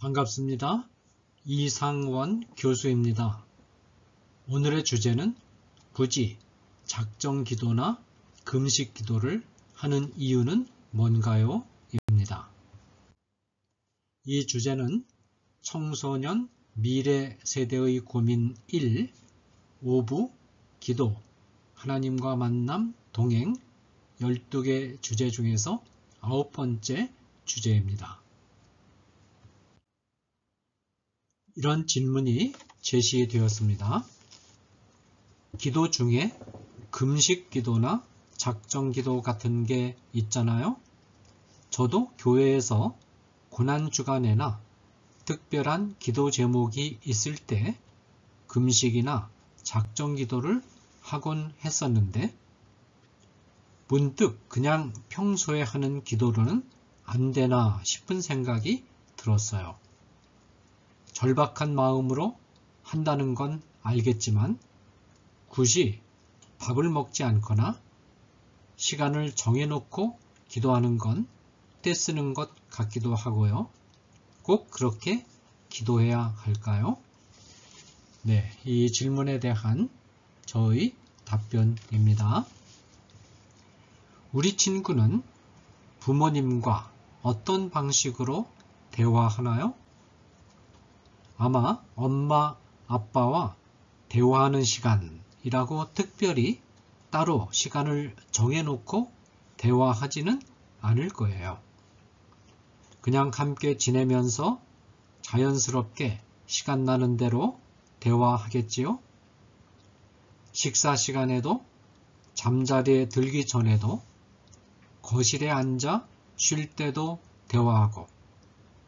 반갑습니다. 이상원 교수입니다. 오늘의 주제는 굳이 작정 기도나 금식 기도를 하는 이유는 뭔가요? 입니다. 이 주제는 청소년 미래 세대의 고민 1, 오부, 기도, 하나님과 만남, 동행 12개 주제 중에서 9번째 주제입니다. 이런 질문이 제시되었습니다. 기도 중에 금식 기도나 작정 기도 같은 게 있잖아요. 저도 교회에서 고난주간에나 특별한 기도 제목이 있을 때 금식이나 작정 기도를 하곤 했었는데 문득 그냥 평소에 하는 기도로는 안 되나 싶은 생각이 들었어요. 절박한 마음으로 한다는 건 알겠지만 굳이 밥을 먹지 않거나 시간을 정해놓고 기도하는 건 떼쓰는 것 같기도 하고요. 꼭 그렇게 기도해야 할까요? 네, 이 질문에 대한 저의 답변입니다. 우리 친구는 부모님과 어떤 방식으로 대화하나요? 아마 엄마, 아빠와 대화하는 시간이라고 특별히 따로 시간을 정해놓고 대화하지는 않을 거예요. 그냥 함께 지내면서 자연스럽게 시간 나는 대로 대화하겠지요? 식사 시간에도 잠자리에 들기 전에도 거실에 앉아 쉴 때도 대화하고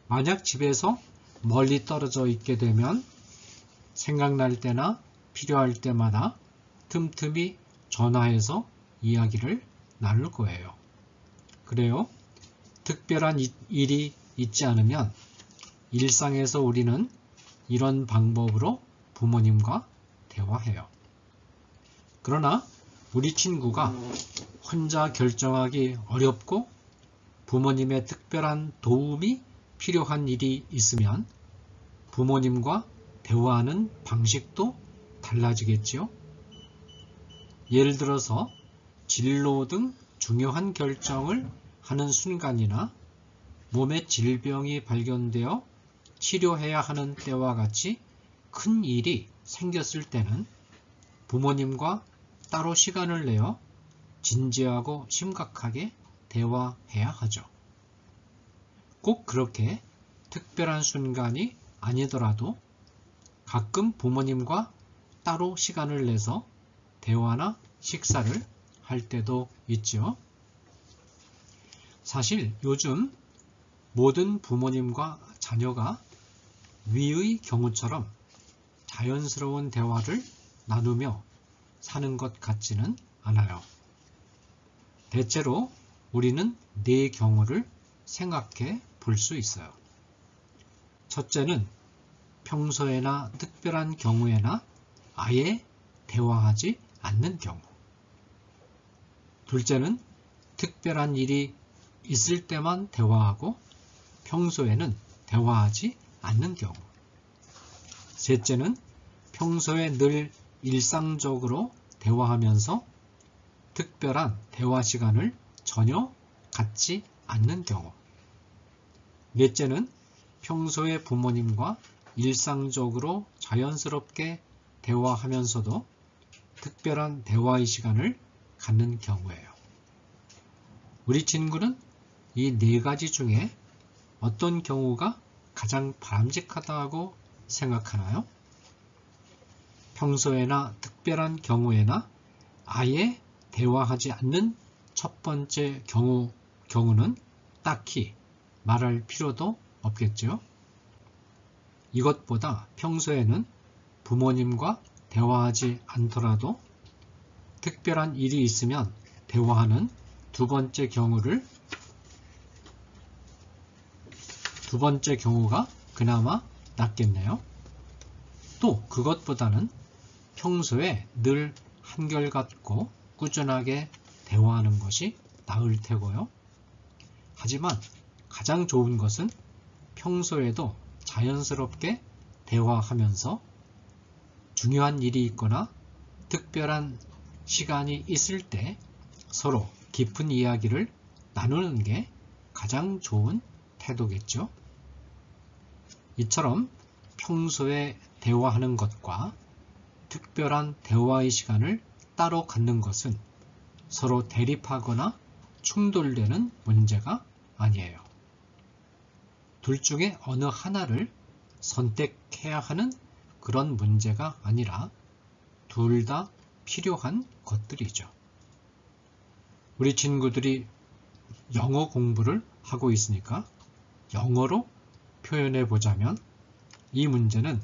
만약 집에서 멀리 떨어져 있게 되면 생각날 때나 필요할 때마다 틈틈이 전화해서 이야기를 나눌 거예요. 그래요. 특별한 일이 있지 않으면 일상에서 우리는 이런 방법으로 부모님과 대화해요. 그러나 우리 친구가 혼자 결정하기 어렵고 부모님의 특별한 도움이 필요한 일이 있으면 부모님과 대화하는 방식도 달라지겠지요. 예를 들어서 진로 등 중요한 결정을 하는 순간이나 몸에 질병이 발견되어 치료해야 하는 때와 같이 큰 일이 생겼을 때는 부모님과 따로 시간을 내어 진지하고 심각하게 대화해야 하죠. 꼭 그렇게 특별한 순간이 아니더라도 가끔 부모님과 따로 시간을 내서 대화나 식사를 할 때도 있죠. 사실 요즘 모든 부모님과 자녀가 위의 경우처럼 자연스러운 대화를 나누며 사는 것 같지는 않아요. 대체로 우리는 네 경우를 생각해 볼 수 있어요. 첫째는 평소에나 특별한 경우에나 아예 대화하지 않는 경우. 둘째는 특별한 일이 있을 때만 대화하고 평소에는 대화하지 않는 경우. 셋째는 평소에 늘 일상적으로 대화하면서 특별한 대화 시간을 전혀 갖지 않는 경우. 넷째는 평소에 부모님과 일상적으로 자연스럽게 대화하면서도 특별한 대화의 시간을 갖는 경우예요. 우리 친구는 이 네 가지 중에 어떤 경우가 가장 바람직하다고 생각하나요? 평소에나 특별한 경우에나 아예 대화하지 않는 첫 번째 경우는 딱히 말할 필요도 없겠죠. 이것보다 평소에는 부모님과 대화하지 않더라도 특별한 일이 있으면 대화하는 두 번째 경우가 그나마 낫겠네요. 또 그것보다는 평소에 늘 한결같고 꾸준하게 대화하는 것이 나을 테고요. 하지만 가장 좋은 것은 평소에도 자연스럽게 대화하면서 중요한 일이 있거나 특별한 시간이 있을 때 서로 깊은 이야기를 나누는 게 가장 좋은 태도겠죠. 이처럼 평소에 대화하는 것과 특별한 대화의 시간을 따로 갖는 것은 서로 대립하거나 충돌되는 문제가 아니에요. 둘 중에 어느 하나를 선택해야 하는 그런 문제가 아니라 둘 다 필요한 것들이죠. 우리 친구들이 영어 공부를 하고 있으니까 영어로 표현해 보자면 이 문제는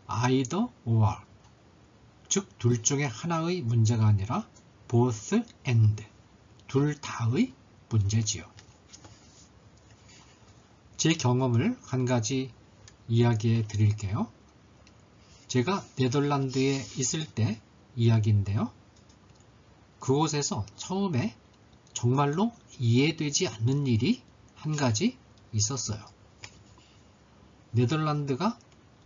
either or, 즉 둘 중에 하나의 문제가 아니라 both and, 둘 다의 문제지요. 제 경험을 한 가지 이야기해 드릴게요. 제가 네덜란드에 있을 때 이야기인데요. 그곳에서 처음에 정말로 이해되지 않는 일이 한 가지 있었어요. 네덜란드가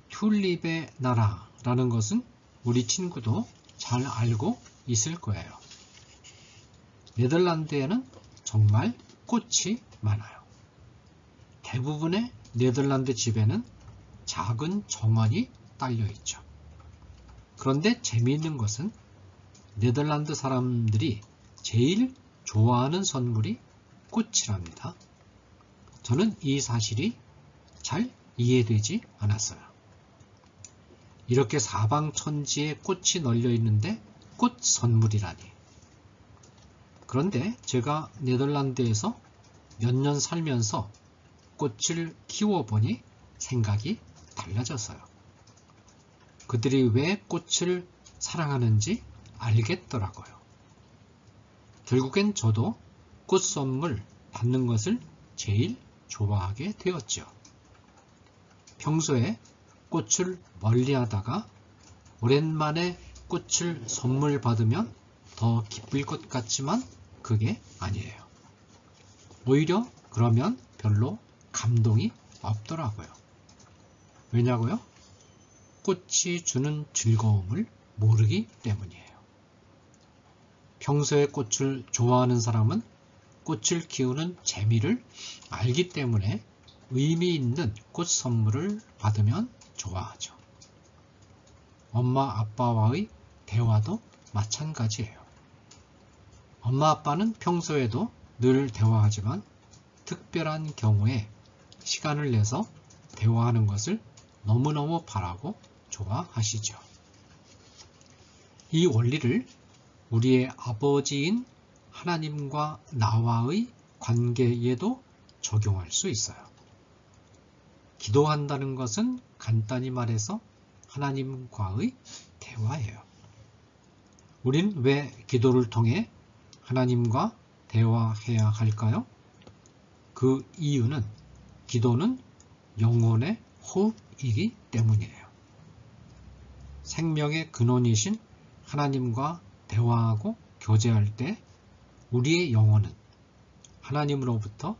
튤립의 나라라는 것은 우리 친구도 잘 알고 있을 거예요. 네덜란드에는 정말 꽃이 많아요. 대부분의 네덜란드 집에는 작은 정원이 딸려 있죠. 그런데 재미있는 것은 네덜란드 사람들이 제일 좋아하는 선물이 꽃이랍니다. 저는 이 사실이 잘 이해되지 않았어요. 이렇게 사방천지에 꽃이 널려 있는데 꽃 선물이라니. 그런데 제가 네덜란드에서 몇 년 살면서 꽃을 키워보니 생각이 달라졌어요. 그들이 왜 꽃을 사랑하는지 알겠더라고요. 결국엔 저도 꽃 선물 받는 것을 제일 좋아하게 되었죠. 평소에 꽃을 멀리하다가 오랜만에 꽃을 선물 받으면 더 기쁠 것 같지만 그게 아니에요. 오히려 그러면 별로 감동이 없더라고요. 왜냐고요? 꽃이 주는 즐거움을 모르기 때문이에요. 평소에 꽃을 좋아하는 사람은 꽃을 키우는 재미를 알기 때문에 의미 있는 꽃 선물을 받으면 좋아하죠. 엄마 아빠와의 대화도 마찬가지예요. 엄마 아빠는 평소에도 늘 대화하지만 특별한 경우에 시간을 내서 대화하는 것을 너무너무 바라고 좋아하시죠. 이 원리를 우리의 아버지인 하나님과 나와의 관계에도 적용할 수 있어요. 기도한다는 것은 간단히 말해서 하나님과의 대화예요. 우린 왜 기도를 통해 하나님과 대화해야 할까요? 그 이유는 기도는 영혼의 호흡이기 때문이에요. 생명의 근원이신 하나님과 대화하고 교제할 때 우리의 영혼은 하나님으로부터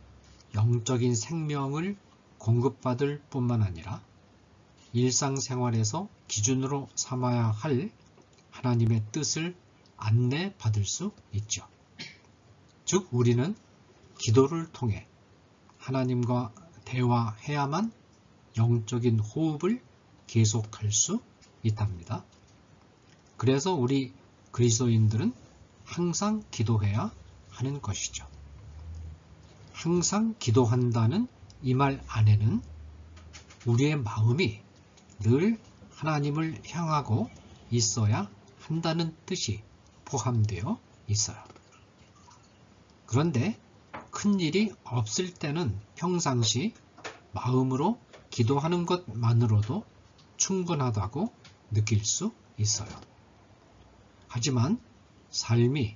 영적인 생명을 공급받을 뿐만 아니라 일상생활에서 기준으로 삼아야 할 하나님의 뜻을 안내받을 수 있죠. 즉 우리는 기도를 통해 하나님과 대화해야만 영적인 호흡을 계속할 수 있답니다. 그래서 우리 그리스도인들은 항상 기도해야 하는 것이죠. 항상 기도한다는 이 말 안에는 우리의 마음이 늘 하나님을 향하고 있어야 한다는 뜻이 포함되어 있어요. 그런데 큰일이 없을 때는 평상시 마음으로 기도하는 것만으로도 충분하다고 느낄 수 있어요. 하지만 삶이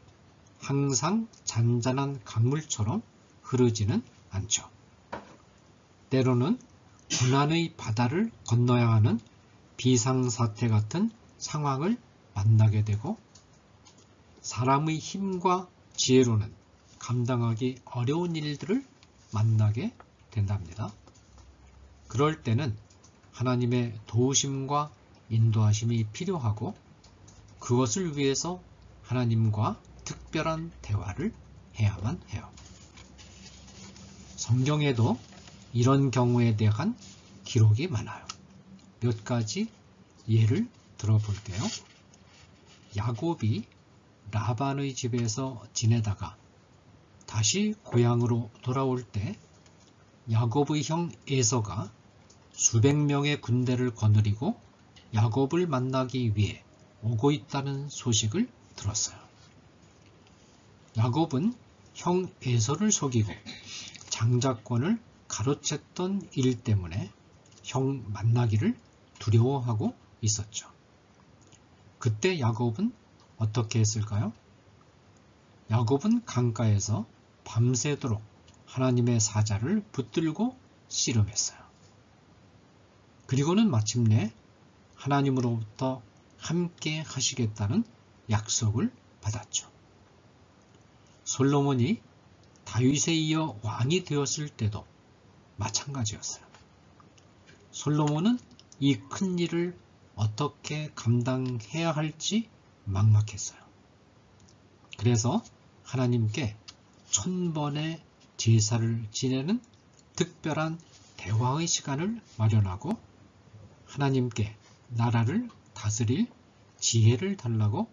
항상 잔잔한 강물처럼 흐르지는 않죠. 때로는 고난의 바다를 건너야 하는 비상사태 같은 상황을 만나게 되고 사람의 힘과 지혜로는 감당하기 어려운 일들을 만나게 된답니다. 그럴 때는 하나님의 도우심과 인도하심이 필요하고 그것을 위해서 하나님과 특별한 대화를 해야만 해요. 성경에도 이런 경우에 대한 기록이 많아요. 몇 가지 예를 들어볼게요. 야곱이 라반의 집에서 지내다가 다시 고향으로 돌아올 때 야곱의 형 에서가 수백 명의 군대를 거느리고 야곱을 만나기 위해 오고 있다는 소식을 들었어요. 야곱은 형 에서를 속이고 장자권을 가로챘던 일 때문에 형 만나기를 두려워하고 있었죠. 그때 야곱은 어떻게 했을까요? 야곱은 강가에서 밤새도록 하나님의 사자를 붙들고 씨름했어요. 그리고는 마침내 하나님으로부터 함께 하시겠다는 약속을 받았죠. 솔로몬이 다윗에 이어 왕이 되었을 때도 마찬가지였어요. 솔로몬은 이 큰 일을 어떻게 감당해야 할지 막막했어요. 그래서 하나님께 1000번의 제사를 지내는 특별한 대화의 시간을 마련하고 하나님께 나라를 다스릴 지혜를 달라고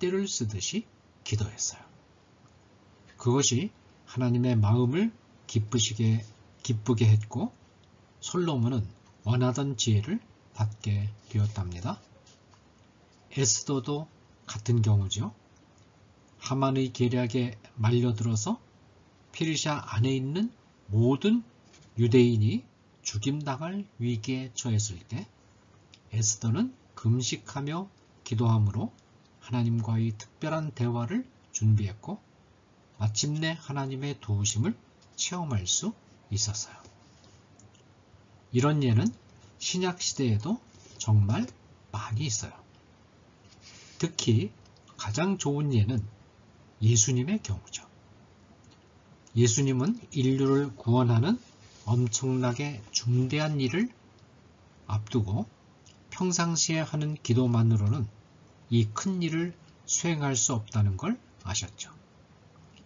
떼를 쓰듯이 기도했어요. 그것이 하나님의 마음을 기쁘게 했고 솔로몬은 원하던 지혜를 받게 되었답니다. 에스더도 같은 경우죠. 하만의 계략에 말려들어서 페르시아 안에 있는 모든 유대인이 죽임당할 위기에 처했을 때 에스더는 금식하며 기도함으로 하나님과의 특별한 대화를 준비했고 마침내 하나님의 도우심을 체험할 수 있었어요. 이런 예는 신약 시대에도 정말 많이 있어요. 특히 가장 좋은 예는 예수님의 경우죠. 예수님은 인류를 구원하는 엄청나게 중대한 일을 앞두고 평상시에 하는 기도만으로는 이 큰 일을 수행할 수 없다는 걸 아셨죠.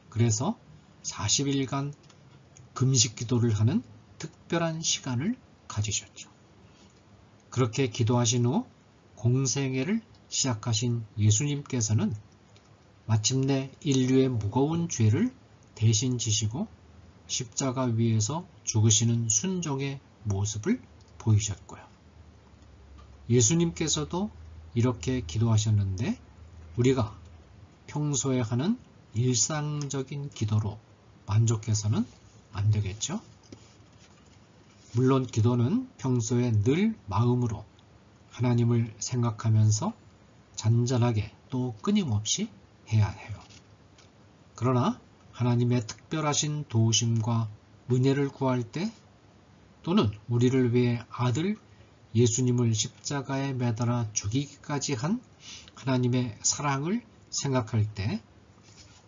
그래서 40일간 금식 기도를 하는 특별한 시간을 가지셨죠. 그렇게 기도하신 후 공생애를 시작하신 예수님께서는 마침내 인류의 무거운 죄를 대신 지시고 십자가 위에서 죽으시는 순종의 모습을 보이셨고요. 예수님께서도 이렇게 기도하셨는데 우리가 평소에 하는 일상적인 기도로 만족해서는 안 되겠죠? 물론 기도는 평소에 늘 마음으로 하나님을 생각하면서 잔잔하게 또 끊임없이 해야 해요. 그러나 하나님의 특별하신 도우심과 은혜를 구할 때 또는 우리를 위해 아들 예수님을 십자가에 매달아 죽이기까지 한 하나님의 사랑을 생각할 때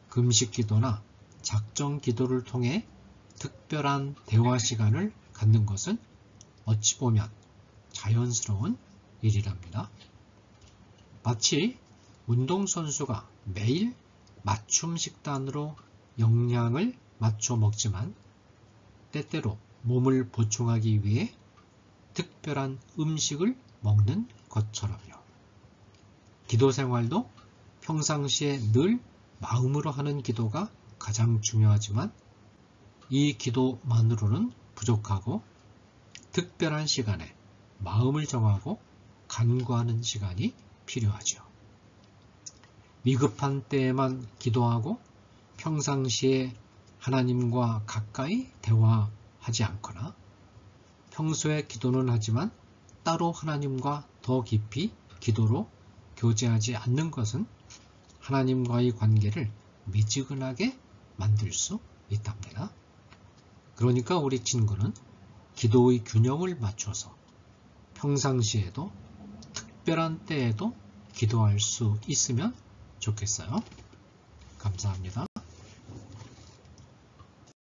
금식 기도나 작정 기도를 통해 특별한 대화 시간을 갖는 것은 어찌 보면 자연스러운 일이랍니다. 마치 운동선수가 매일 맞춤 식단으로 영양을 맞춰 먹지만 때때로 몸을 보충하기 위해 특별한 음식을 먹는 것처럼요. 기도 생활도 평상시에 늘 마음으로 하는 기도가 가장 중요하지만 이 기도만으로는 부족하고 특별한 시간에 마음을 정하고 간구하는 시간이 필요하죠. 위급한 때에만 기도하고 평상시에 하나님과 가까이 대화하지 않거나 평소에 기도는 하지만 따로 하나님과 더 깊이 기도로 교제하지 않는 것은 하나님과의 관계를 미지근하게 만들 수 있답니다. 그러니까 우리 친구는 기도의 균형을 맞춰서 평상시에도 특별한 때에도 기도할 수 있으면 좋겠어요. 감사합니다.